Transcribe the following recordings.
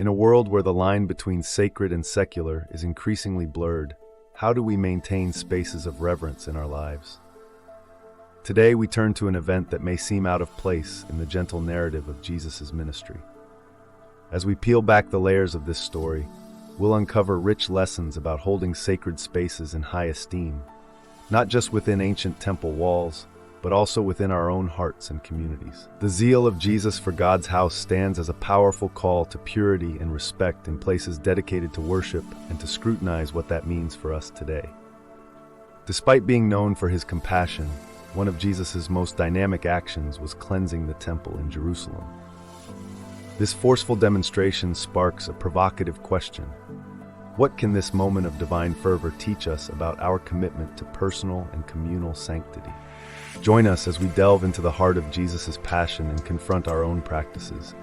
In a world where the line between sacred and secular is increasingly blurred, how do we maintain spaces of reverence in our lives? Today we turn to an event that may seem out of place in the gentle narrative of Jesus' ministry. As we peel back the layers of this story, we'll uncover rich lessons about holding sacred spaces in high esteem, not just within ancient temple walls, but also within our own hearts and communities. The zeal of Jesus for God's house stands as a powerful call to purity and respect in places dedicated to worship and to scrutinize what that means for us today. Despite being known for his compassion, one of Jesus' most dynamic actions was cleansing the temple in Jerusalem. This forceful demonstration sparks a provocative question. What can this moment of divine fervor teach us about our commitment to personal and communal sanctity? Join us as we delve into the heart of Jesus' passion and confront our own practices.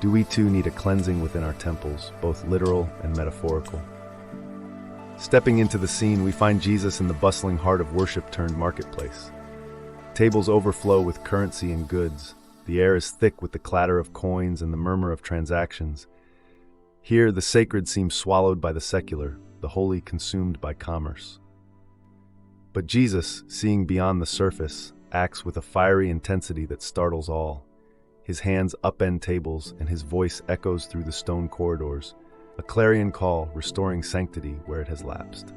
Do we too need a cleansing within our temples, both literal and metaphorical? Stepping into the scene, we find Jesus in the bustling heart of worship-turned-marketplace. Tables overflow with currency and goods. The air is thick with the clatter of coins and the murmur of transactions. Here, the sacred seems swallowed by the secular, the holy consumed by commerce. But Jesus, seeing beyond the surface, acts with a fiery intensity that startles all. His hands upend tables and his voice echoes through the stone corridors, a clarion call restoring sanctity where it has lapsed.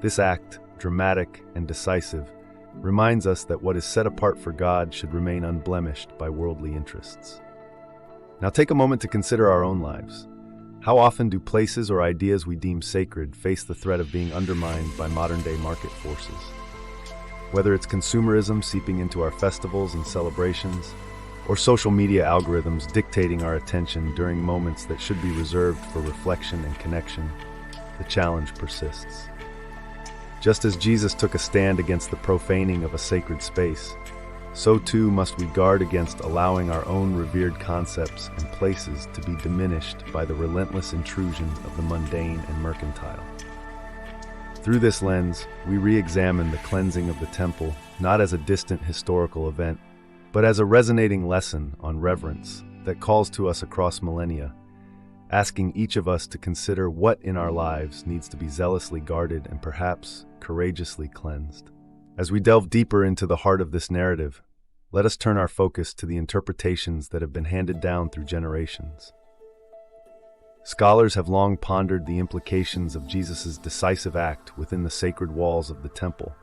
This act, dramatic and decisive, reminds us that what is set apart for God should remain unblemished by worldly interests. Now take a moment to consider our own lives. How often do places or ideas we deem sacred face the threat of being undermined by modern-day market forces? Whether it's consumerism seeping into our festivals and celebrations, or social media algorithms dictating our attention during moments that should be reserved for reflection and connection, the challenge persists. Just as Jesus took a stand against the profaning of a sacred space, so too must we guard against allowing our own revered concepts and places to be diminished by the relentless intrusion of the mundane and mercantile. Through this lens, we re-examine the cleansing of the temple not as a distant historical event, but as a resonating lesson on reverence that calls to us across millennia, asking each of us to consider what in our lives needs to be zealously guarded and perhaps courageously cleansed. As we delve deeper into the heart of this narrative, let us turn our focus to the interpretations that have been handed down through generations. Scholars have long pondered the implications of Jesus' decisive act within the sacred walls of the temple,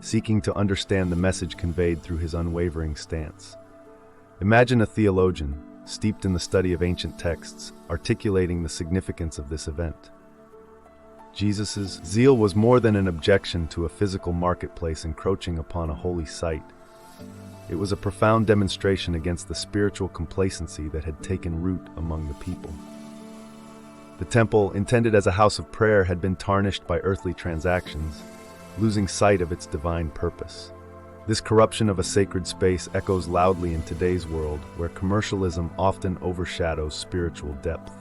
seeking to understand the message conveyed through his unwavering stance. Imagine a theologian, steeped in the study of ancient texts, articulating the significance of this event. Jesus' zeal was more than an objection to a physical marketplace encroaching upon a holy site. It was a profound demonstration against the spiritual complacency that had taken root among the people. The temple, intended as a house of prayer, had been tarnished by earthly transactions, losing sight of its divine purpose. This corruption of a sacred space echoes loudly in today's world, where commercialism often overshadows spiritual depth.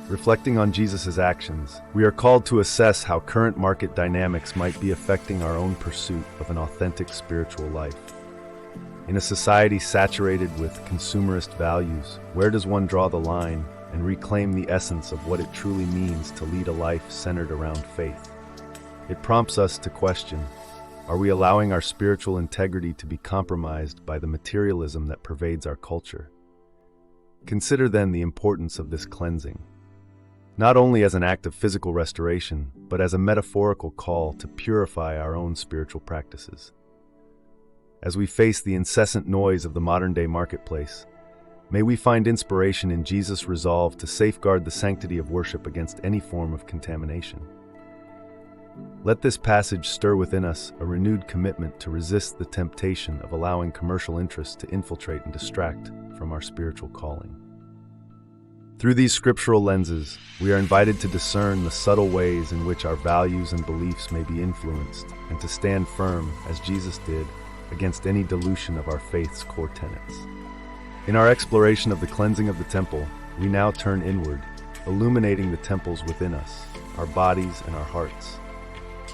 Reflecting on Jesus' actions, we are called to assess how current market dynamics might be affecting our own pursuit of an authentic spiritual life. In a society saturated with consumerist values, where does one draw the line and reclaim the essence of what it truly means to lead a life centered around faith? It prompts us to question, are we allowing our spiritual integrity to be compromised by the materialism that pervades our culture? Consider then the importance of this cleansing, not only as an act of physical restoration, but as a metaphorical call to purify our own spiritual practices. As we face the incessant noise of the modern-day marketplace, may we find inspiration in Jesus' resolve to safeguard the sanctity of worship against any form of contamination. Let this passage stir within us a renewed commitment to resist the temptation of allowing commercial interests to infiltrate and distract from our spiritual calling. Through these scriptural lenses, we are invited to discern the subtle ways in which our values and beliefs may be influenced, and to stand firm, as Jesus did, against any dilution of our faith's core tenets. In our exploration of the cleansing of the temple, we now turn inward, illuminating the temples within us, our bodies and our hearts.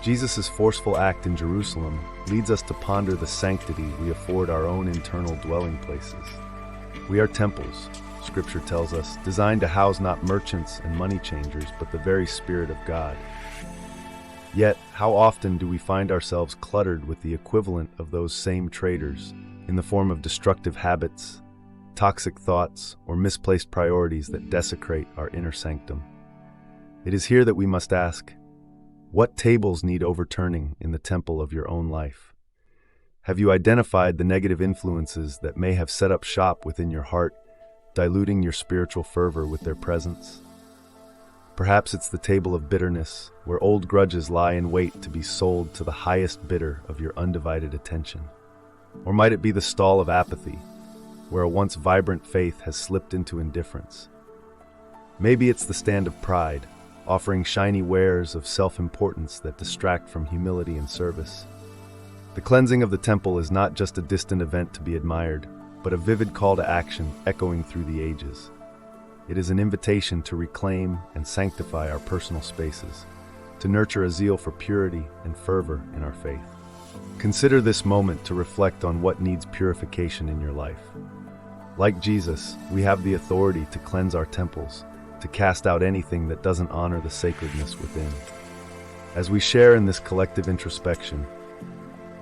Jesus' forceful act in Jerusalem leads us to ponder the sanctity we afford our own internal dwelling places. We are temples, Scripture tells us, designed to house not merchants and money changers, but the very Spirit of God. Yet, how often do we find ourselves cluttered with the equivalent of those same traders in the form of destructive habits, toxic thoughts, or misplaced priorities that desecrate our inner sanctum? It is here that we must ask, what tables need overturning in the temple of your own life? Have you identified the negative influences that may have set up shop within your heart, diluting your spiritual fervor with their presence? Perhaps it's the table of bitterness, where old grudges lie in wait to be sold to the highest bidder of your undivided attention. Or might it be the stall of apathy, where a once vibrant faith has slipped into indifference? Maybe it's the stand of pride, offering shiny wares of self-importance that distract from humility and service. The cleansing of the temple is not just a distant event to be admired, but a vivid call to action echoing through the ages. It is an invitation to reclaim and sanctify our personal spaces, to nurture a zeal for purity and fervor in our faith. Consider this moment to reflect on what needs purification in your life. Like Jesus, we have the authority to cleanse our temples, to cast out anything that doesn't honor the sacredness within. As we share in this collective introspection,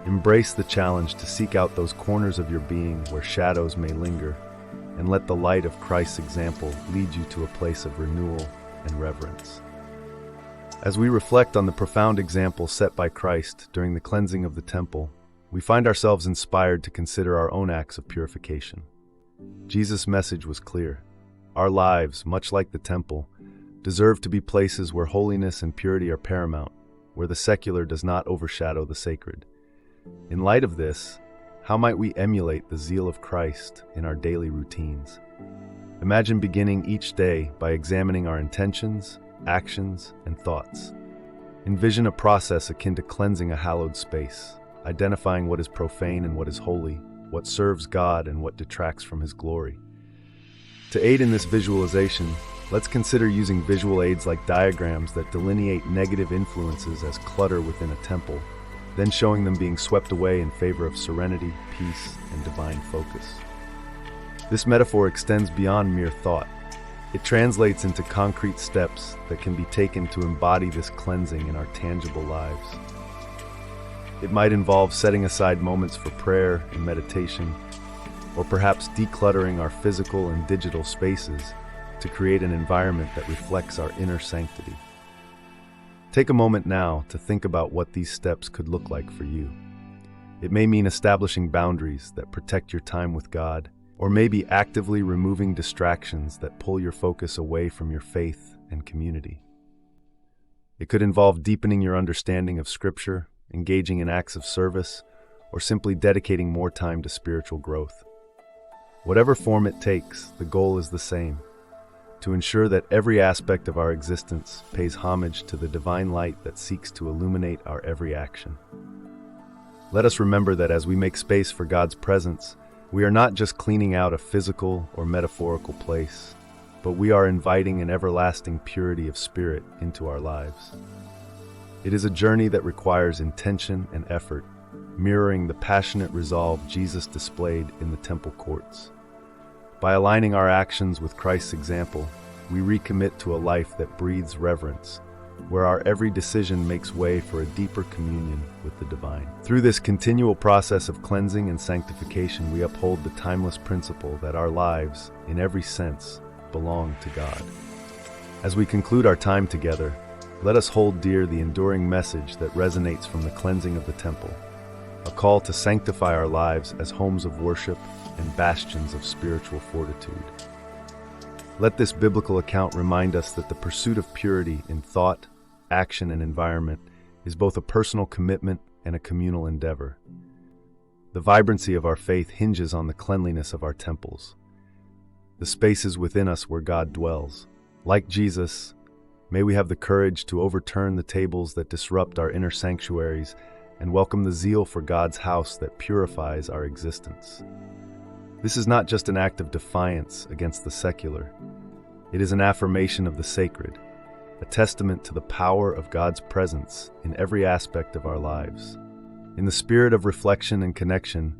embrace the challenge to seek out those corners of your being where shadows may linger, and let the light of Christ's example lead you to a place of renewal and reverence. As we reflect on the profound example set by Christ during the cleansing of the temple, we find ourselves inspired to consider our own acts of purification. Jesus' message was clear. Our lives, much like the temple, deserve to be places where holiness and purity are paramount, where the secular does not overshadow the sacred. In light of this, how might we emulate the zeal of Christ in our daily routines? Imagine beginning each day by examining our intentions, actions, and thoughts. Envision a process akin to cleansing a hallowed space, identifying what is profane and what is holy, what serves God and what detracts from His glory. To aid in this visualization, let's consider using visual aids like diagrams that delineate negative influences as clutter within a temple, then showing them being swept away in favor of serenity, peace, and divine focus. This metaphor extends beyond mere thought. It translates into concrete steps that can be taken to embody this cleansing in our tangible lives. It might involve setting aside moments for prayer and meditation, or perhaps decluttering our physical and digital spaces to create an environment that reflects our inner sanctity. Take a moment now to think about what these steps could look like for you. It may mean establishing boundaries that protect your time with God, or maybe actively removing distractions that pull your focus away from your faith and community. It could involve deepening your understanding of Scripture, engaging in acts of service, or simply dedicating more time to spiritual growth. Whatever form it takes, the goal is the same: to ensure that every aspect of our existence pays homage to the divine light that seeks to illuminate our every action. Let us remember that as we make space for God's presence, we are not just cleaning out a physical or metaphorical place, but we are inviting an everlasting purity of spirit into our lives. It is a journey that requires intention and effort, mirroring the passionate resolve Jesus displayed in the temple courts. By aligning our actions with Christ's example, we recommit to a life that breathes reverence, where our every decision makes way for a deeper communion with the divine. Through this continual process of cleansing and sanctification, we uphold the timeless principle that our lives, in every sense, belong to God. As we conclude our time together, let us hold dear the enduring message that resonates from the cleansing of the temple, a call to sanctify our lives as homes of worship and bastions of spiritual fortitude. Let this biblical account remind us that the pursuit of purity in thought, action, and environment is both a personal commitment and a communal endeavor. The vibrancy of our faith hinges on the cleanliness of our temples, the spaces within us where God dwells. Like Jesus, may we have the courage to overturn the tables that disrupt our inner sanctuaries and welcome the zeal for God's house that purifies our existence. This is not just an act of defiance against the secular. It is an affirmation of the sacred, a testament to the power of God's presence in every aspect of our lives. In the spirit of reflection and connection,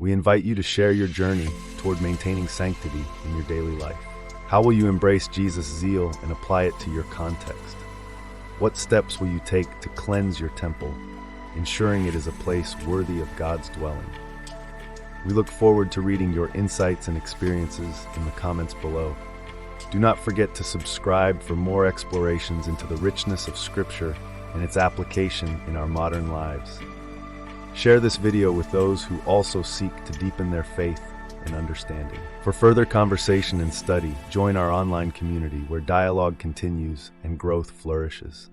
We invite you to share your journey toward maintaining sanctity in your daily life. How will you embrace Jesus' zeal and apply it to your context? What steps will you take to cleanse your temple, ensuring it is a place worthy of God's dwelling? We look forward to reading your insights and experiences in the comments below. Do not forget to subscribe for more explorations into the richness of Scripture and its application in our modern lives. Share this video with those who also seek to deepen their faith and understanding. For further conversation and study, join our online community where dialogue continues and growth flourishes.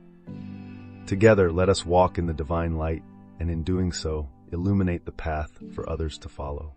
Together, let us walk in the divine light, and in doing so, illuminate the path for others to follow.